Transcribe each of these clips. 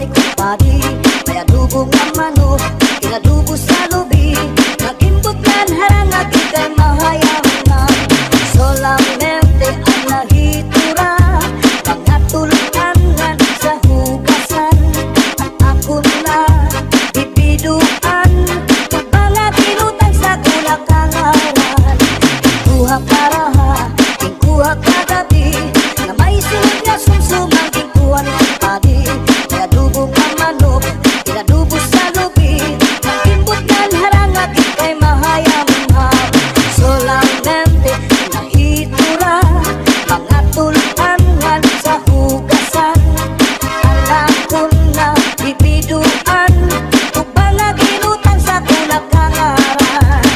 ni kumpadi. May adubong ang manok, inadubo sa lubi. Nagimbot nan harang at ikay mahayaman. Solamente ang nahitura, mga tulutangan sa hugasan. At ako na bibiduan, mga tinutang sa kulakangaran. Kuha karaha, kuha kagabi, na may sunod na sumsumang kuha ni kumpadi. May adubong ang manok, inadubo sa lubi. Nagimbot nan harang at ikay mahayaman. Solamente nahitura, mga tulutangan sa hugasan. Alam ko na bibiduan, kung mga ginutang sa kulakangaran.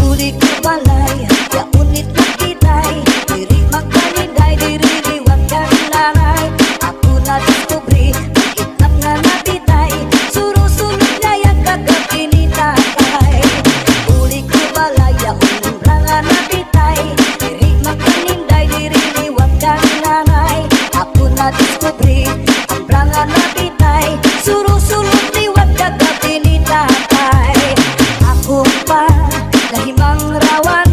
Uli ko balay, ya unit na kitay. Diri magkaninday, diri liwat ka nanay. Ako na diskubri, itlap nga nabitay. Surusunod na yung kagabi ni tatay. Uli ko balay, ya unit nga nabitay. Diri magkaninday, diri liwat ka nanay. Ako na diskubri, ang branga nabitay. Surusunod liwat kagabi ni tatay. Ako pa nahimang rawan,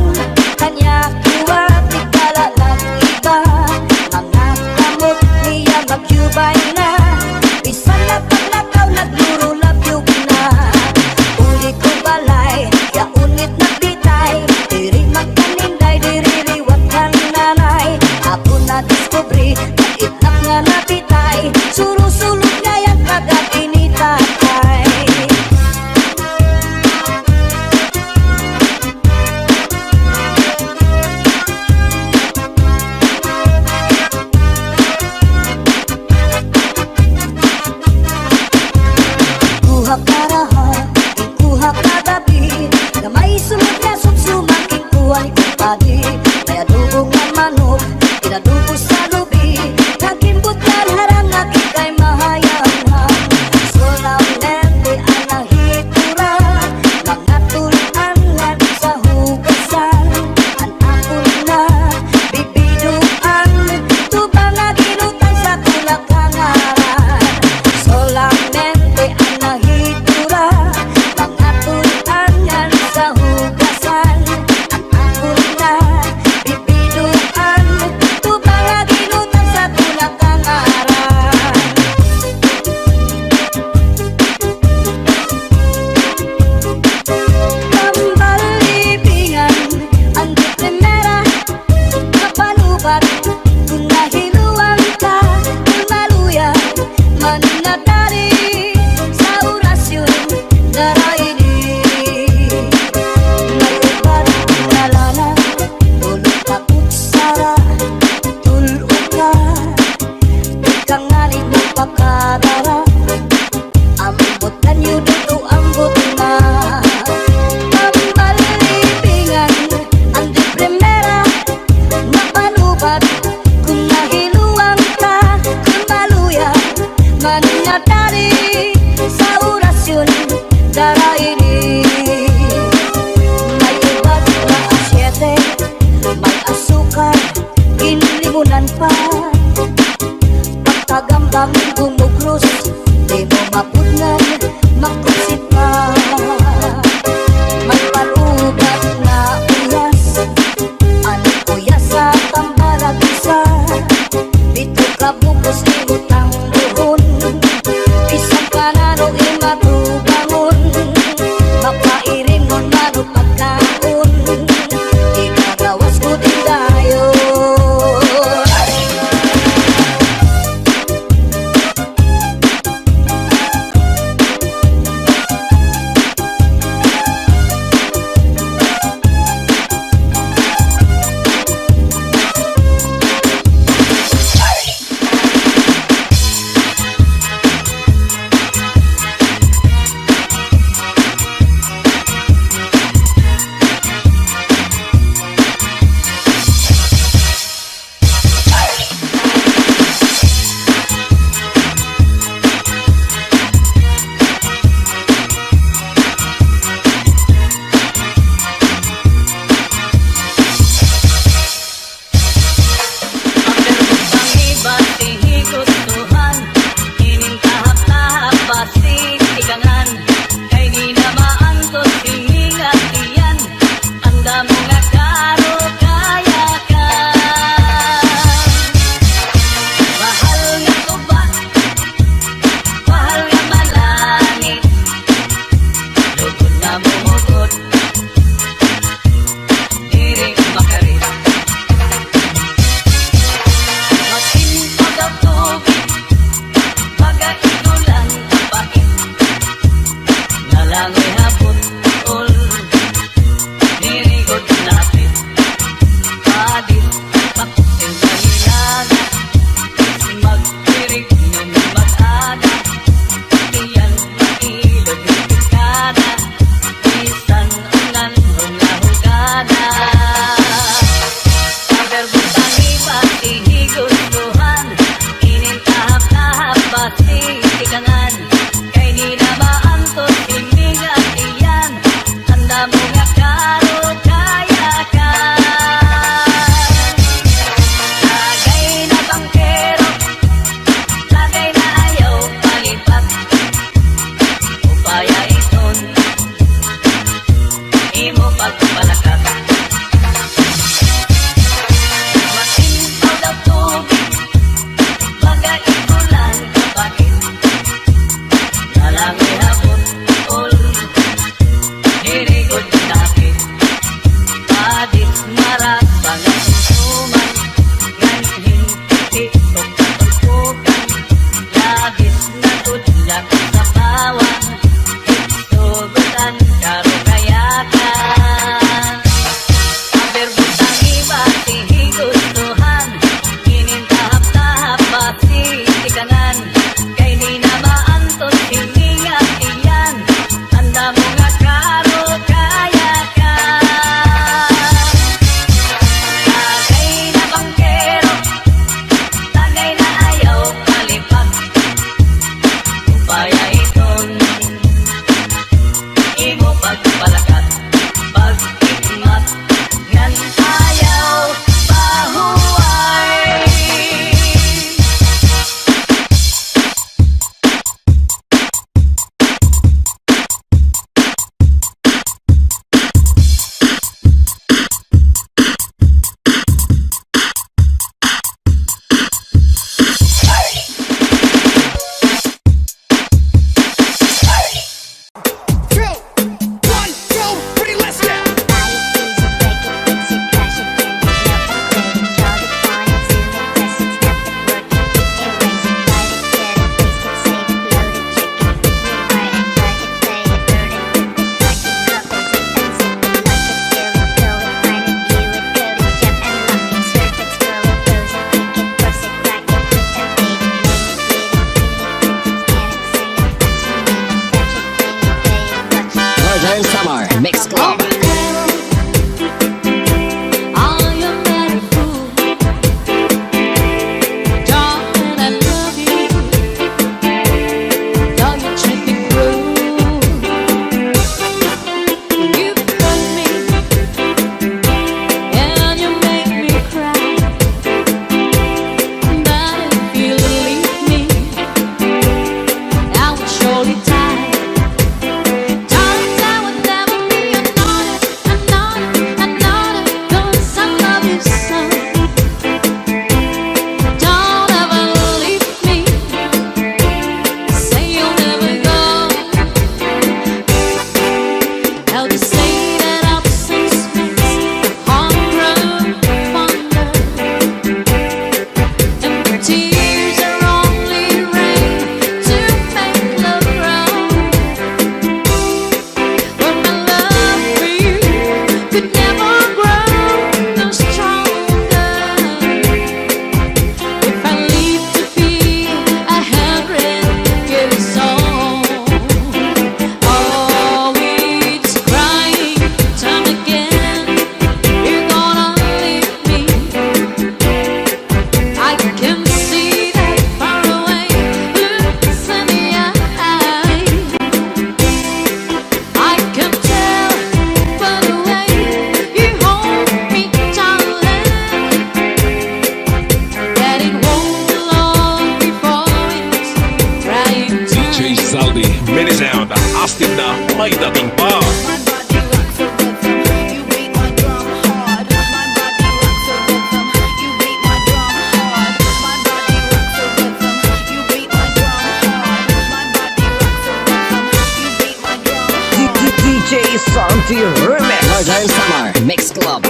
kanya kuha tigala lang iba. Mga kamot niya magyubay na, bisan na paglakaw nagluro-labyog na. Uli ko balay, ya unit na bitay. Diri magkaninday, diri liwat ka nanay. Ako na diskubri, itlap nga nabitay. Surusulog nga yan kagabi ni tatay. Kuha karaha, kuha kagabi, na may sunod na sumsumang kuha ni kumpadi. May adubong ang manok, inadubo sa lubi. Nagimbot yan harang at ikay mahayaman. Solamente ang nahitura, mga tulutangan sa hugasan. Ang ako na bibiduan, tubang na ginutang sa kulakangaran. Solamente ang nahitura, mga tulutangan sa hugasan. Ang ako na bibiduan, tubang na ginutang sa kulakangaran. Pambalibingan, ang di primera, kapanubat, kung nahiluan ka, kung naluya, mananatari sa orasyon, daraini. May ubat na lana, tulog ka kutsara, tulog ka, ikaw nga rin magpakadara. Ambot na niyo dito, ambot na. Pambalibingan, ang di primera, mapanubat, kung nahiluan ka, kung maluya, mananatari sa orasyon, daraini. May ubat na asyete, may asukar, ginlimunan pa. Pagkagambang gumugros, di mo mapudnan, makusit pa. May palugat na uyas, ano uyas sa tambalagisa. Bito ka bukos ibutang buhon, isang kanano imatubangon. Makairin mo mano pagkaon, ikagawas ko din dayon. adlawan Tugutan karo kayakan Aber butang iba tihigustuhan Inintahap-tahap pati ikanan Kay di na maanton hiningat iyan Tanda mo nga karo kayakan Tagay na bangkero Tagay na ayaw kalipag Upaya iton Imo pagpalakat Pag-ikmat Ngan ayaw pahuway Mix Club. Hastag na may dating pa. DJ Santi Remix. Northern Summer Mix Club.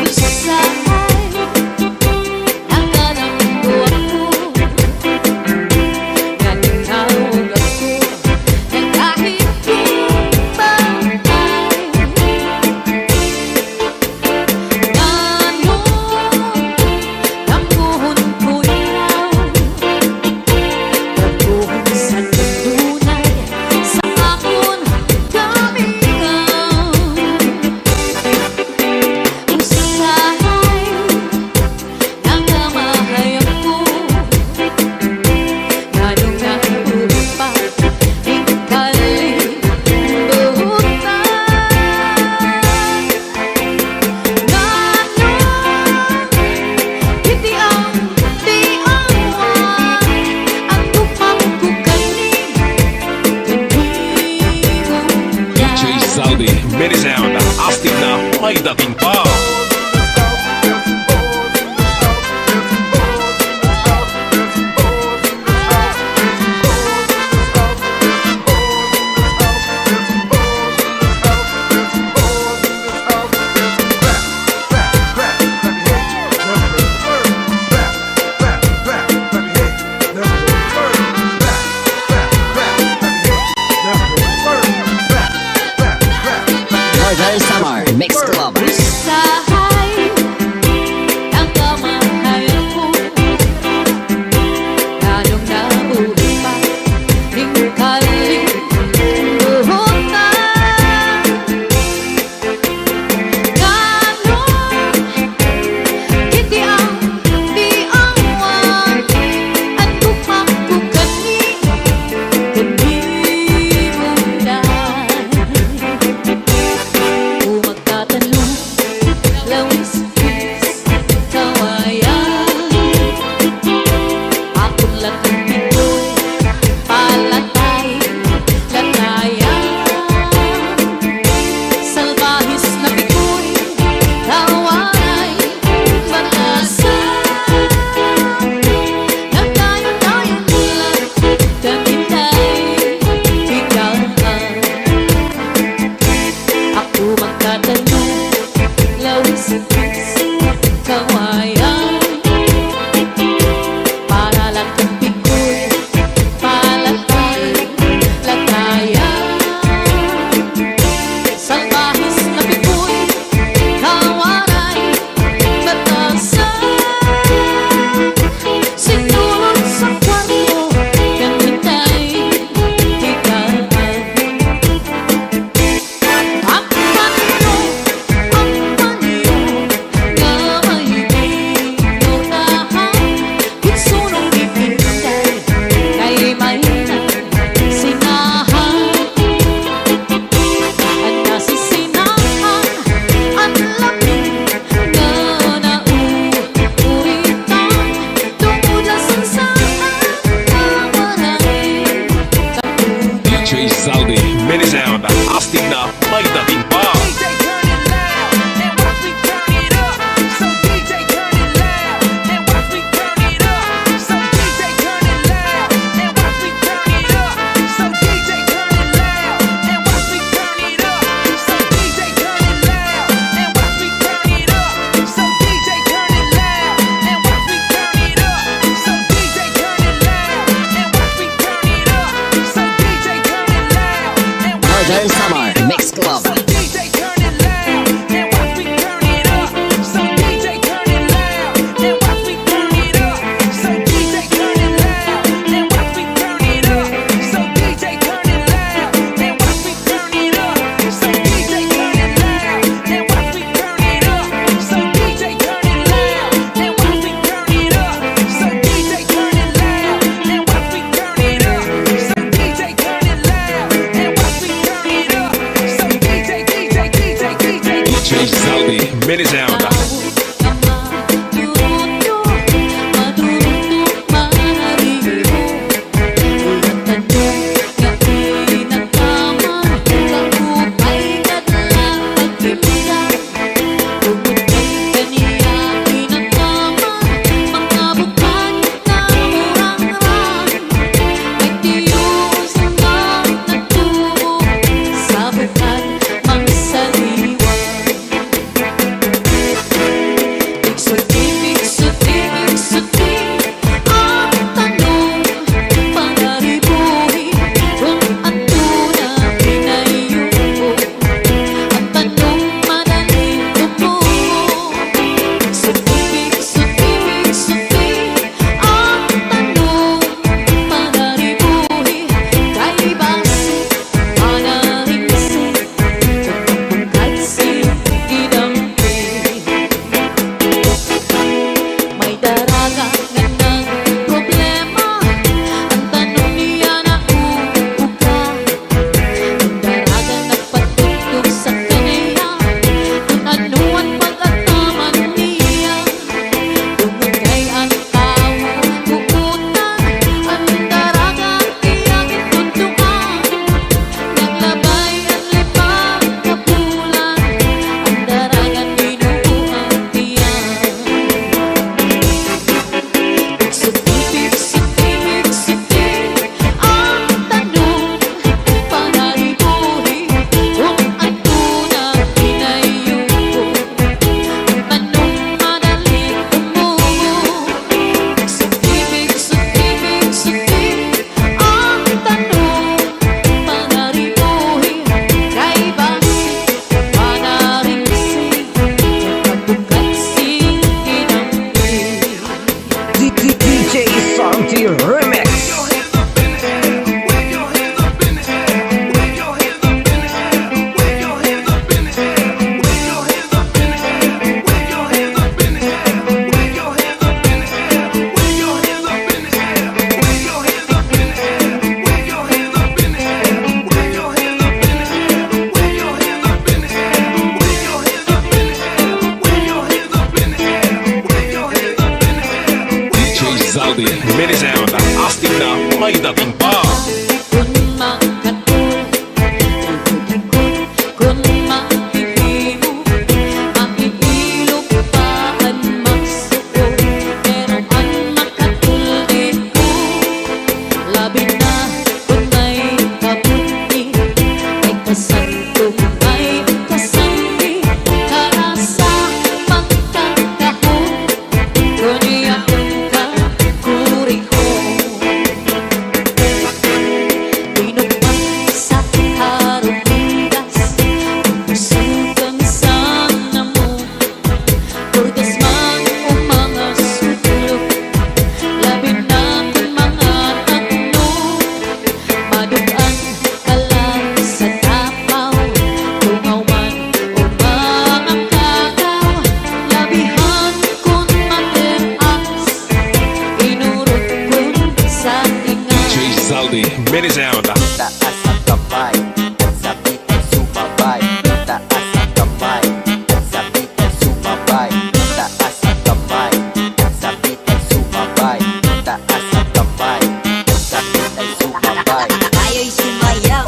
Many sound, Hastag na may dating pa. DJ Zaldi, mini sound, astig na may dating pa. DJ turn it loud and watch me turn it up. So DJ turn it loud and watch me turn it up. So DJ turn it loud and watch me turn it up. So DJ turn it loud and watch me turn it up. So DJ turn it loud and watch me turn it up. So DJ turn it loud and watch me turn it up. So DJ turn it loud and watch me turn it up. So DJ turn it loud and watch me Northern turn Summer it up. Mix Club. So DJ turn it loud and watch me turn it up. So DJ turn it loud and watch me turn it up. So DJ turn it loud and watch me turn it up. So DJ turn it loud and watch me turn it up. So DJ turn it loud and watch me turn it up. So DJ turn it loud and watch me turn it up. So DJ turn it loud and watch me turn it up. So DJ turn it loud and watch me turn it up. So DJ Zaldi, mini sound. DJ Santi Remix. DJ Zaldi, mini sound, astig na may dating pa. Zaldi, mini sound. Taas ang kamay at sabik ay sumabay. Taas ang kamay at sabik ay sumabay. Taas ang kamay at sabik ay sumabay. Taas ang kamay at sabik ay sumabay. Tayo'y sumayaw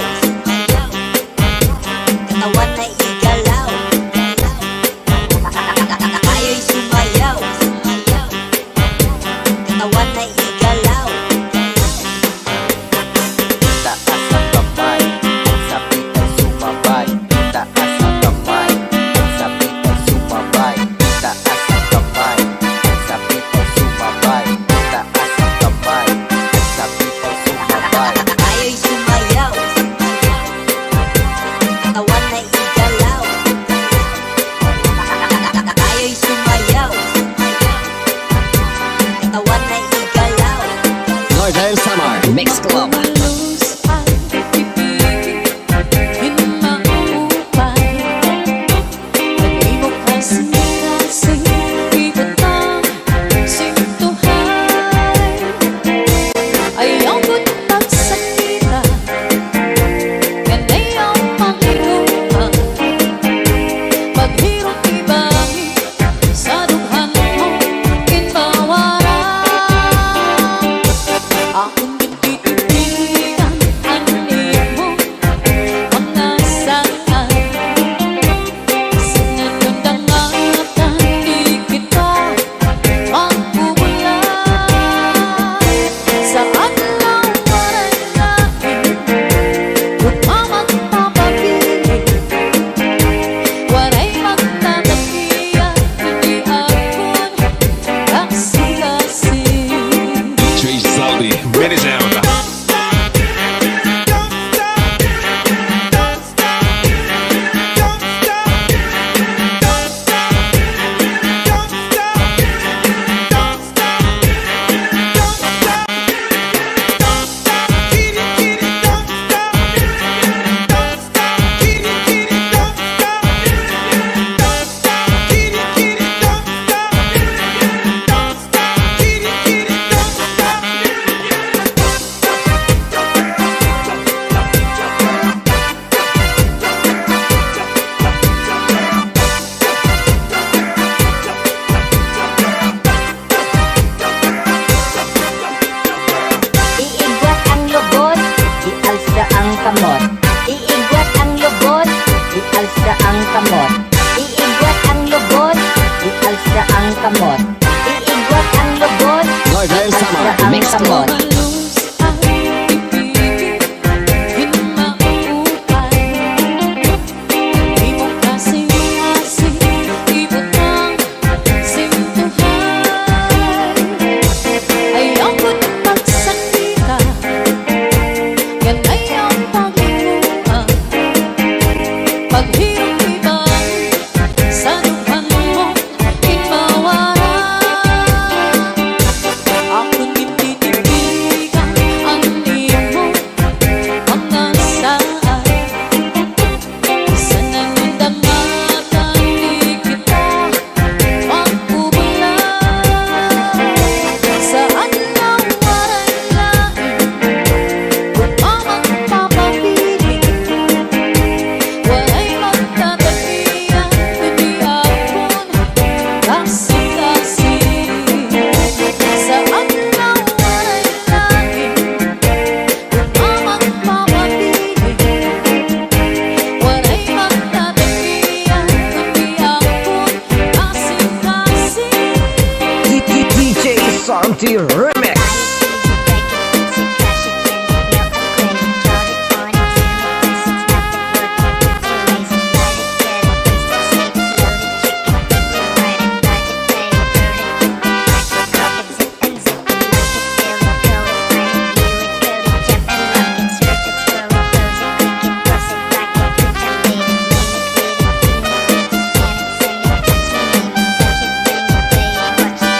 Santi Remix.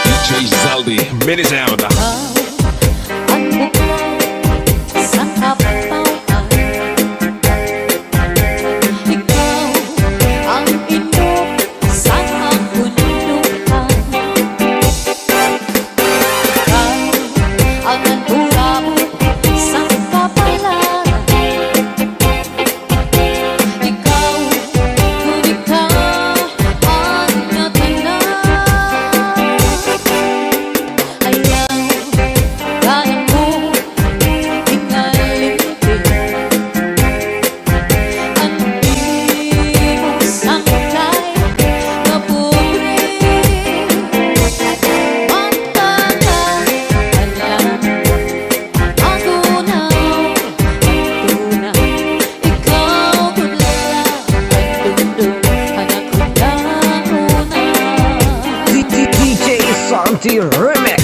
DJ Zaldi, mini sound. Ang bukal sa kapauan, ikaw ang inog sa kabundukan, ikaw ang nagulabot sa kapalaran, ikaw unika ang natanan. Ayaw kaya mo ingalipin ang imong sangkay na pobre. Magtagal alam ako na tunay, ikaw tulala ang dundong anak ko na una. DJ Santi Remix.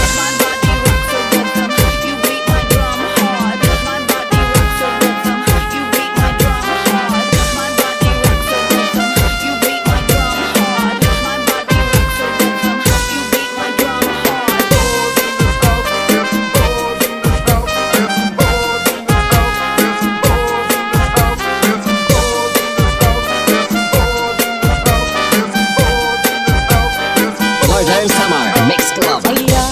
Northern Summer Mix Club. Ayaw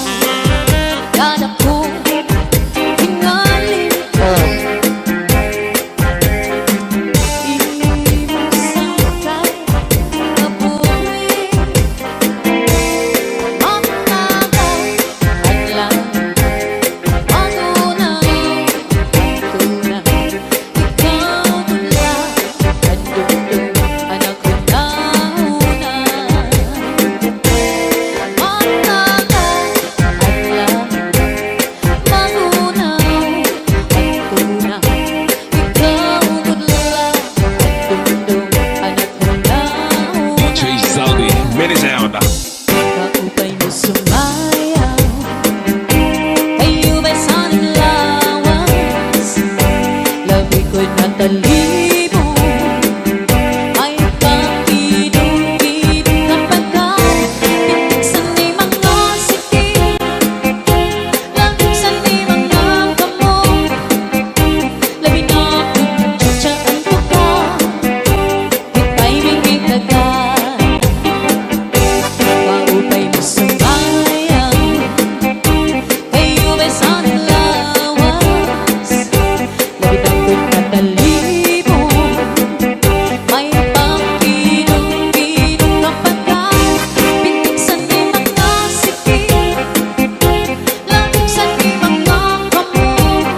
kada ko hingalin ka, imong sangkay na pobre. Magtagal adlaw ako na tunay, ikaw tula ang dundong anak ko na una. Magtagal adlaw magunaw ang tunay, ikaw tudla ang dundong anak ko na una. DJ Zaldi, mini sound. Kaupay mo sumayaw, kayo ba'y sanang lawas? Labi ko'y natalimo, ay pakidong-kidong kapag pitik sa ni mga sikil, langit sa ni mga kamot. Labi na kung tsatsaan ko ka, ika'y may kagat. Kaupay mo sumayaw, kayo ba'y sanang lawas? Labi na ko'y natalimo, may pakidong-kidong kapag pitik sa ni mga sikil, langit sa ni mga kamot.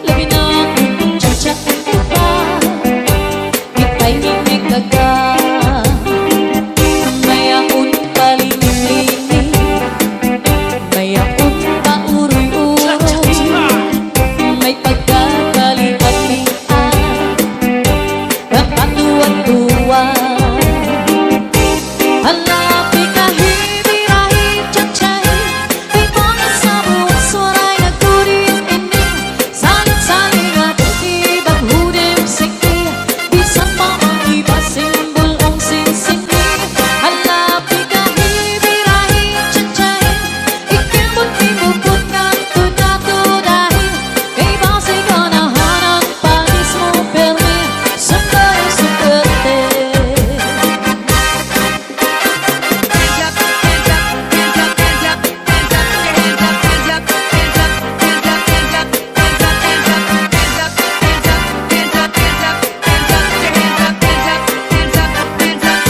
Labi na kung tsatsaan ko ka, ika'y may kagat. Mayaon palinig-linig, mayaon pauroy-uroy, may pagkakalian-lian, kapatuan-tuan. Halapi kahit-hirahi tsatsay, kay mga sabong suray na kurit-inig, salit-saling at ibang hudem sikil, bisan pa ang iba simbol ang sinsingil. Halapi kahit-hirahi tsatsay, ikimot-imupot ng tuda-tudahin, kay base ka na hanang panis mo permi, sukay-sukerte.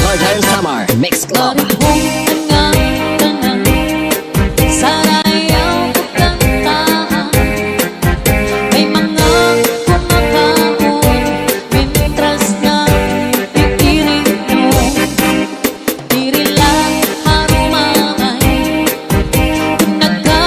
Northern Summer Mix Club. Marihong tangang-tangang, sarayaw kakantahan, may mga kumakaon, mintras na iiring mo, diri lang harumangay, kung nagka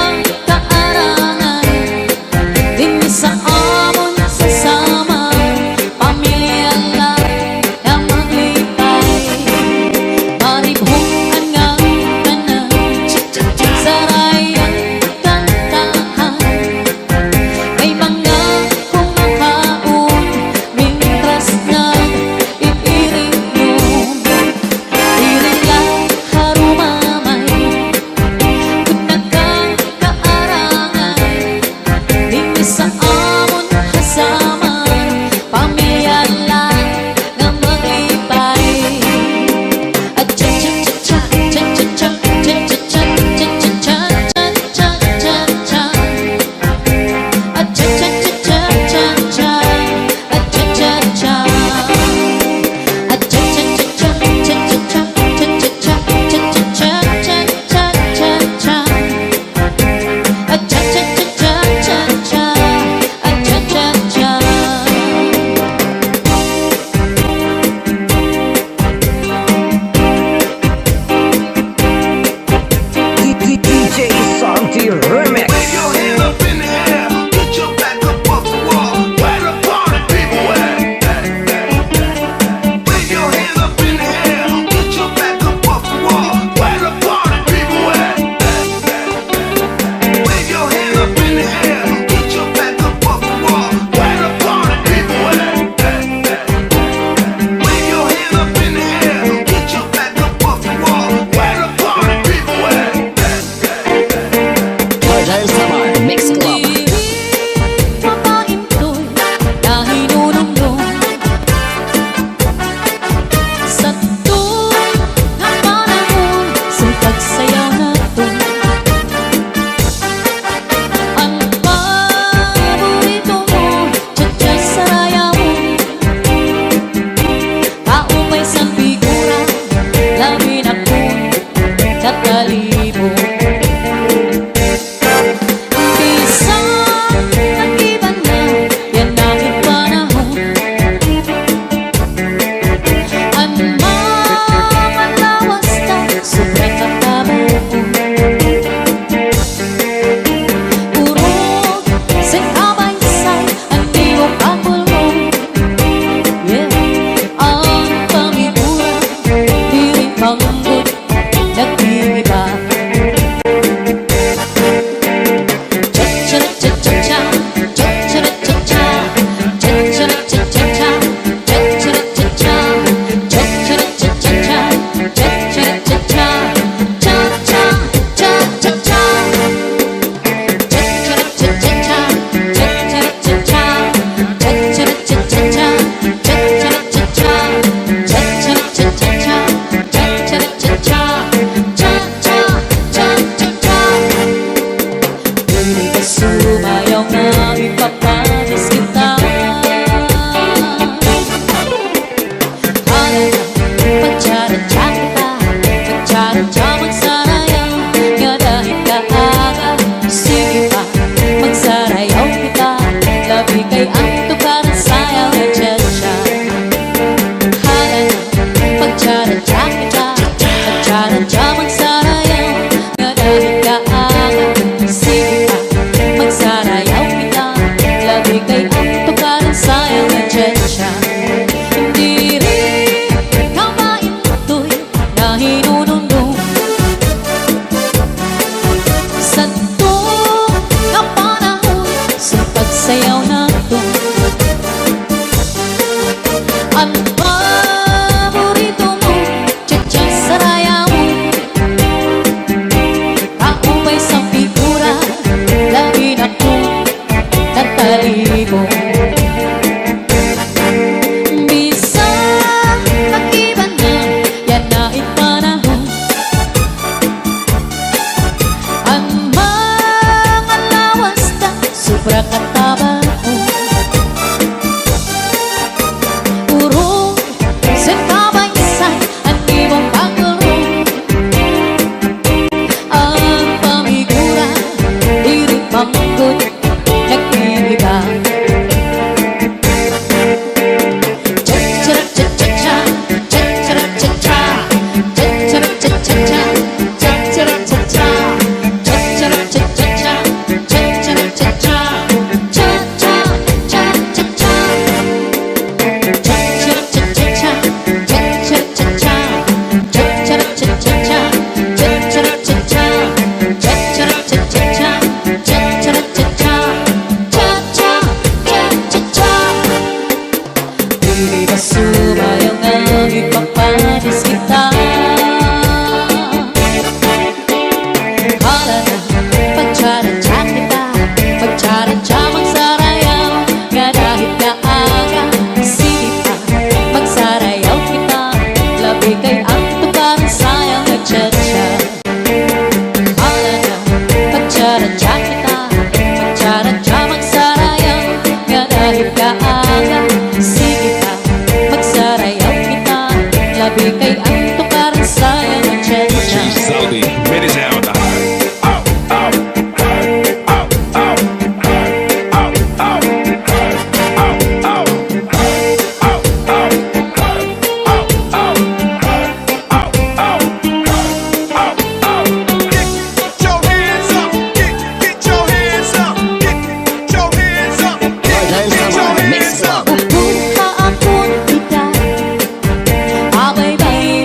Di ba sumayaw nga ipapanis kita? Hala na, pagtsaradya kita, pagtsaradya magsarayaw, nga dahil kaaga, isipin pa, magsarayaw kita, labi kay ang tukaran sayang nagtsatsa. Hala na, pagtsaradya kita, pagtsaradya magsarayaw, nga dahil kaaga, isipin pa, magsarayaw kita, labi kay ang tukaran sayang nagtsatsa. Saudi, ready down the Mix Club. Buka akong bida, abay-bay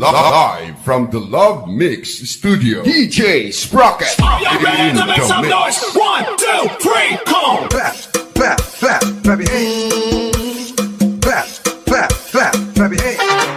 Live from the Love Mix Studio, DJ Sprocket. Are you ready to make some noise? 1, 2, 3, come on! Clap, clap your hands. Clap your hands.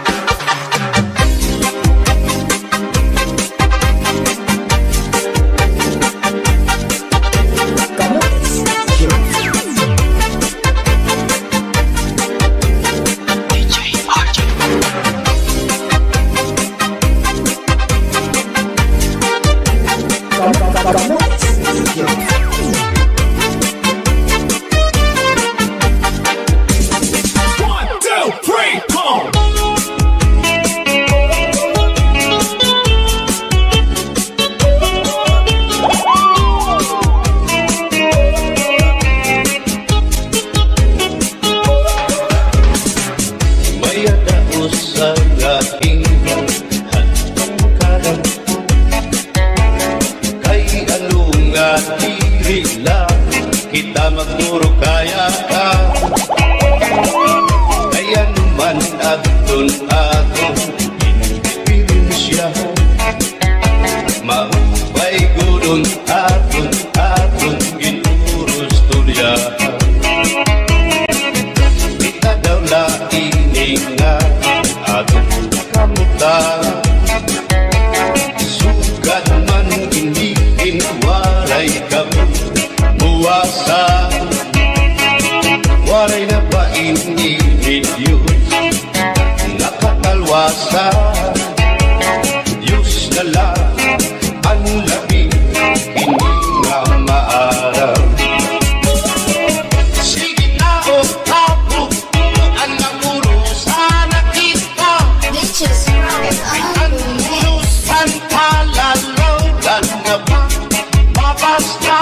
Kita magturo kaya ka kaya naman aton inspirasya mahupay gudon aton ginuros tulya kita daw na ininga aton kamutan sugat man hindi waray kami puasa waray na ba inibidyo nakatalwasa Diyos na lang ang labing hindi nga maaraw sige na o tapo ang naguro sana kita ay ang urusan palalaw dan na ba mabasta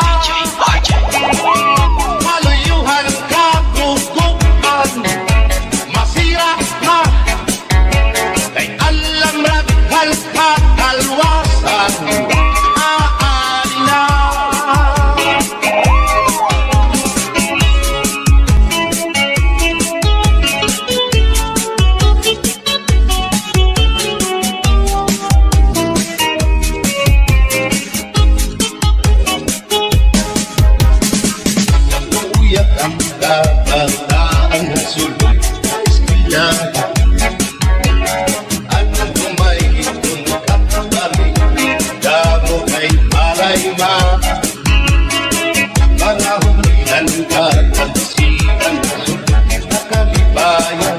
maluyuhan kagugupan masira na kay alam raghal katalwasan aari na uyak ang kabataan sulod sila ano may itong kapatali damo kay malay ma mga hulihan katagsigan nakalibayan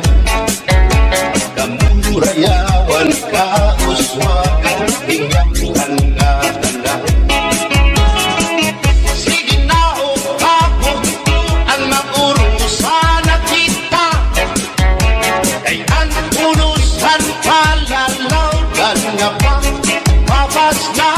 kamurayawan kauswagan ingakuhan nga tanan sige na o ako ang magurusan na kita kay ang urusan palalaw dan nga pa mabas na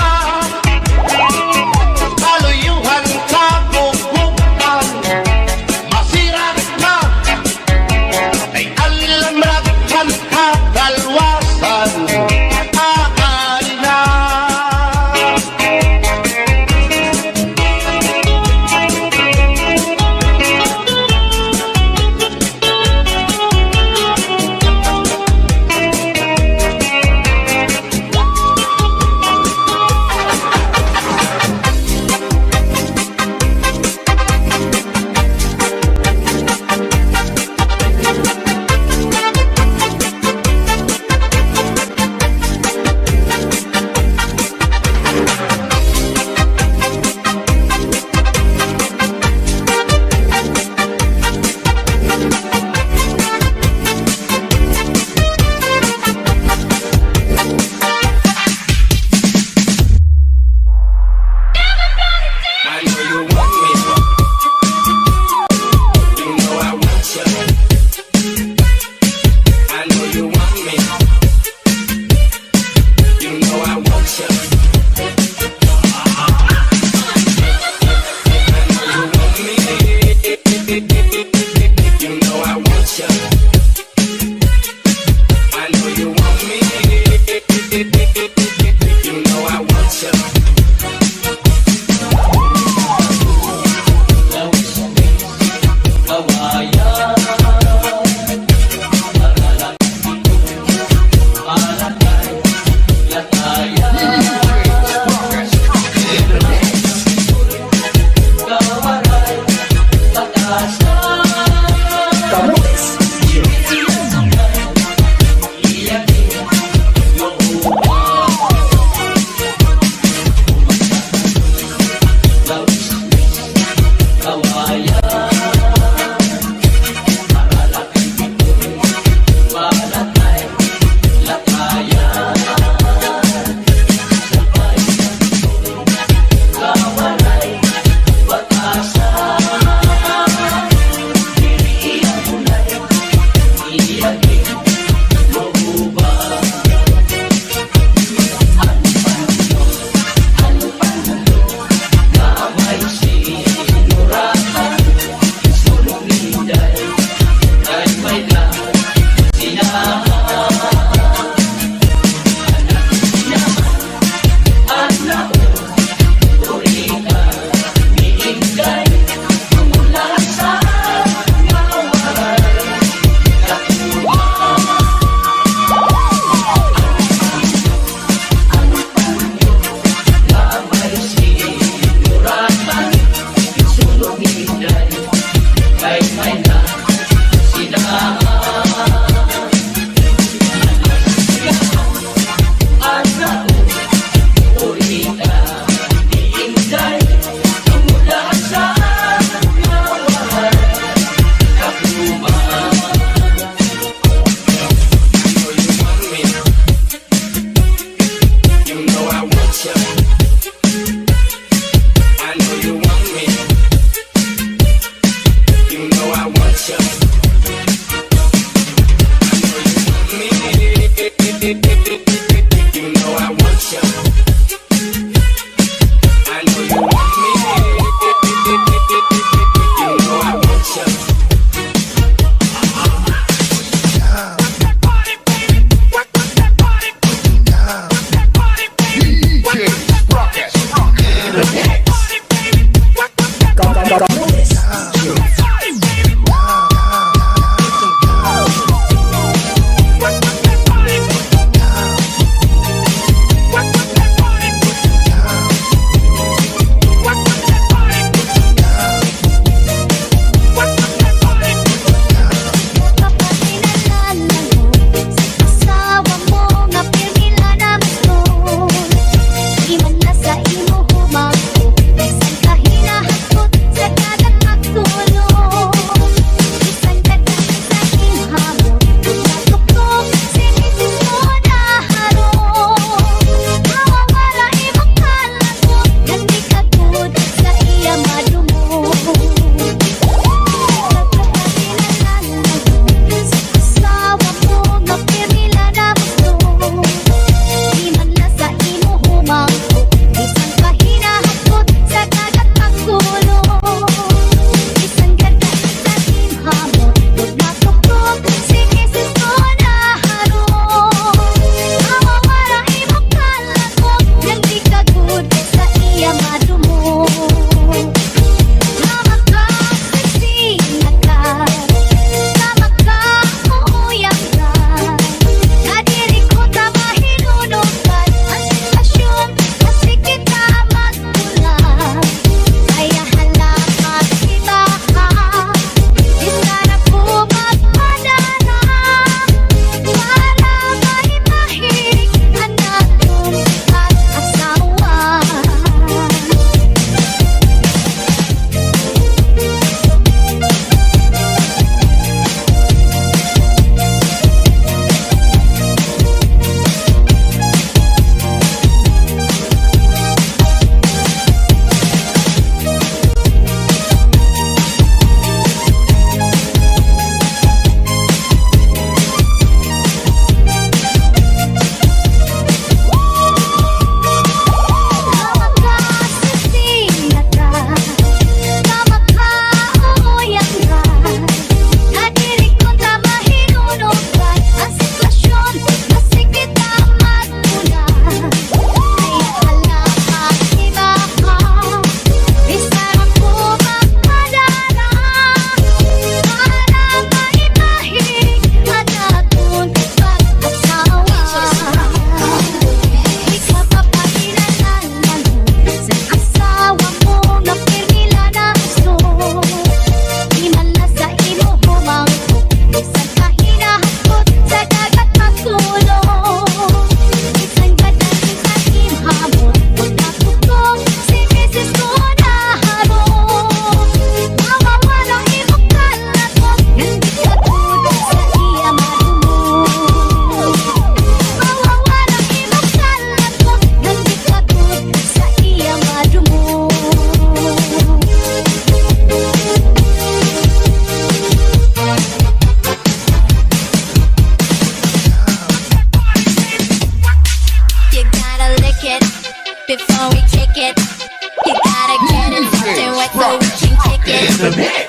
wet so we can kick it.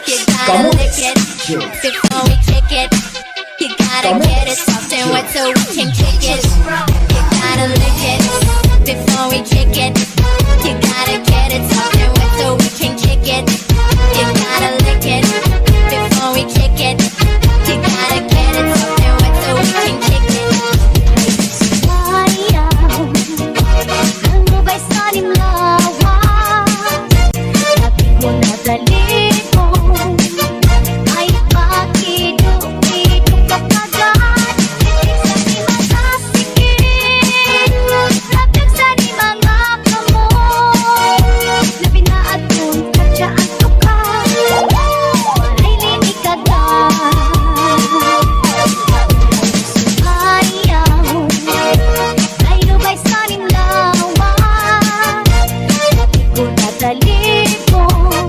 You gotta lick it before we kick it. You gotta get it soft and wet so we can kick it. You gotta lick it before we kick it. You gotta get it soft and wet so we can kick it. You gotta lick it before we kick it. You gotta get it soft and wet so we can kick it. Ano ba'y sanim lawas? Lapit mo na dali ko. Ay pakiduk-iduk ka kagad. Titig sa di matasikip. Lapit sa di mga kamoy. Labi na at kung kadyaan ko ka. Walay linig ka na. Ayaw ba'y sanim lawas? Lapit ko na talipon.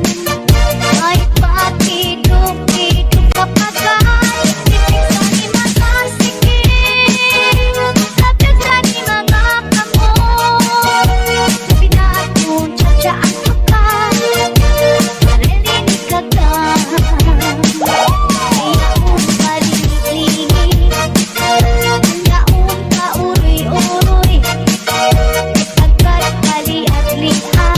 Ay pakiduk-iduk ka pagkat. Titig sa di matasikip. Lapit sa di mga kamoy. Labi na at kung tsatsaan ko ka. Marilinig ka na. Ayaw palilig-ligig. Anyaon ka uroy-uroy. Pagkat hali at lihat.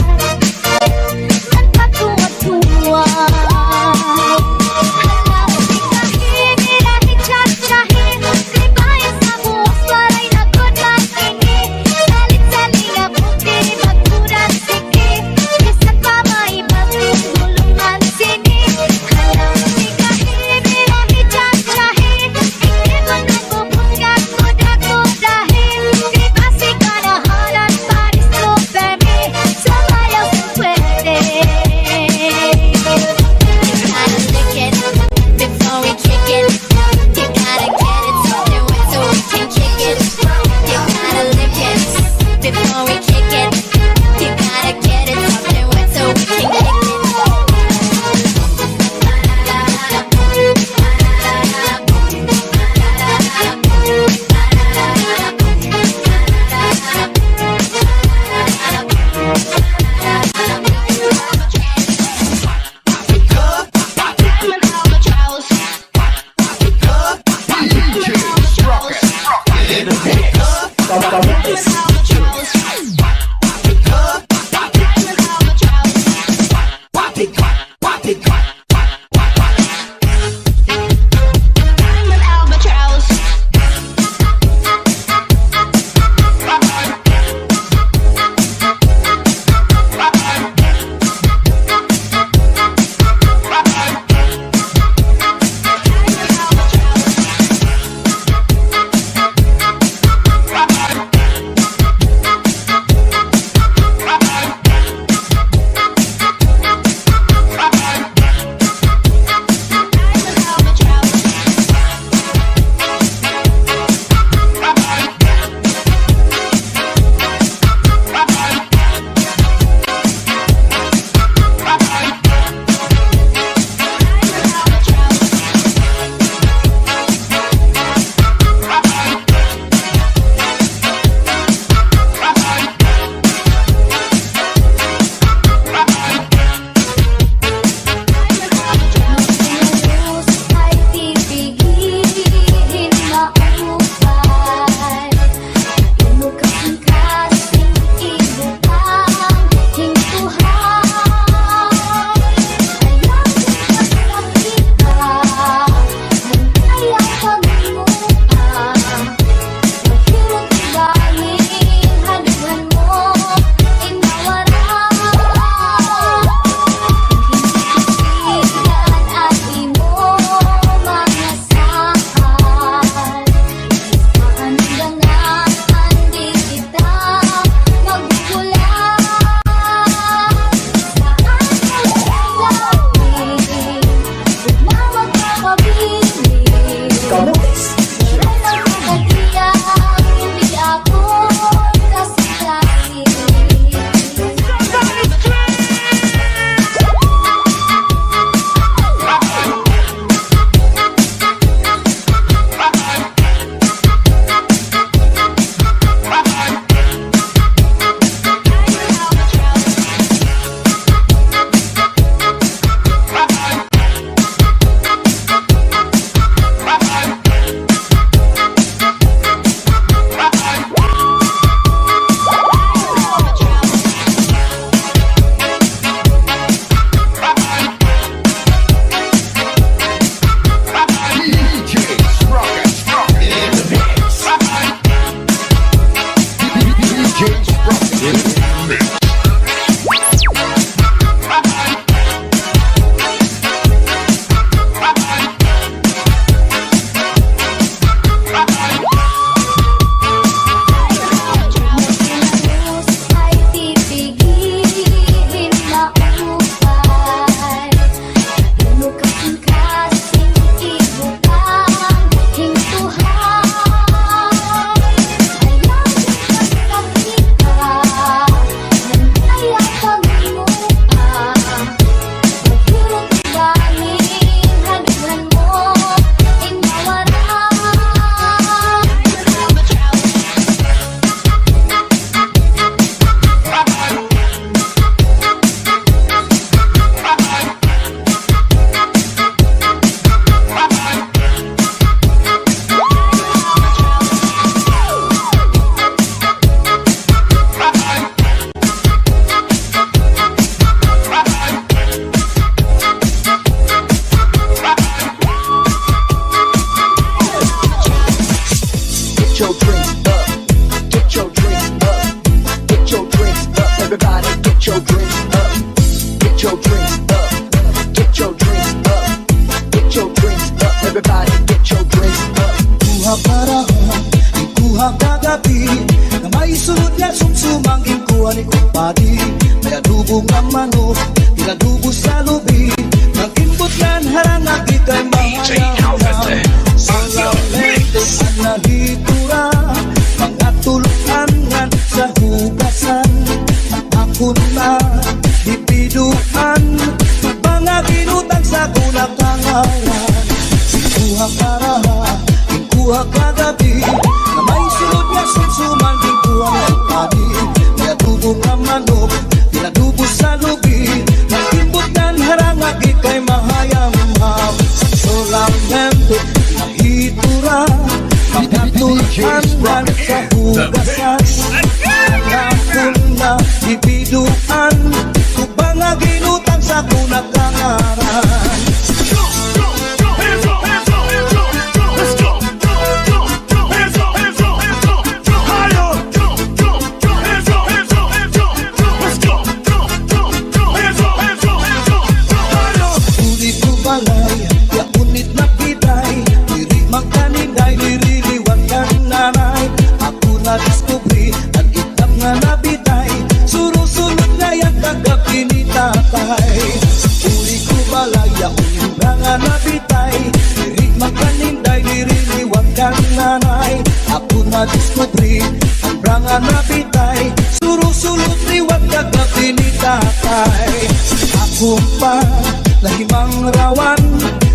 your drinks up. Get your drinks up. Get your drinks up. Everybody get your drinks up. Kuha parahan, ikuha kagabi na may sunod nga sumsumang ikuha ni kumpadi. May adubo nga manok, inadubo sa lubi. Nang inbutlan harang agikay mahayang solamente ang nahitura. Mga tuluan sa hugasan, ako na dipiduan. Mga ginutang sa kunakangalan. Ikuha parahan, ikuha kagabi na may sunod nga sumsuman, ikuha ng padi. May adubo nga manok, inadubo sa lubi. Nang imbutan harang agikay mahayam-ham. Solamente nahitura, mga tuluan sa hugasan. Ako na dipiduan, kubang nga ginutang sa kunakangalan. Ya unit na piday, diri magkaninday, diriliwan kang nanay. Ako na diskubri, ang itam nga nabitay, surusunod na yan kagabi ni tatay. Uli ko balay, ya unit na nga nabitay, diri magkaninday, diriliwan kang nanay. Ako na diskubri, ang branga nabitay, surusunod liwan kagabi ni tatay. Ako pa lahimang rawan,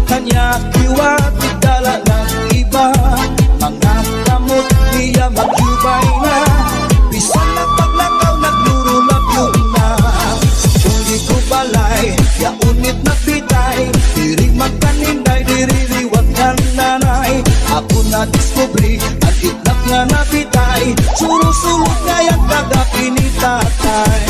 kanya kiwat igdala ng iba. Mga kamot niya magyubay na, bisan nagpaglakaw naglurulabyo na. Uli ko balay, ya unit na pitay, diri magkaninday, diri liwat ng nanay. Ako na diskubri, ang itlap nga napitay, surusulot nga yung kagabi ni tatay.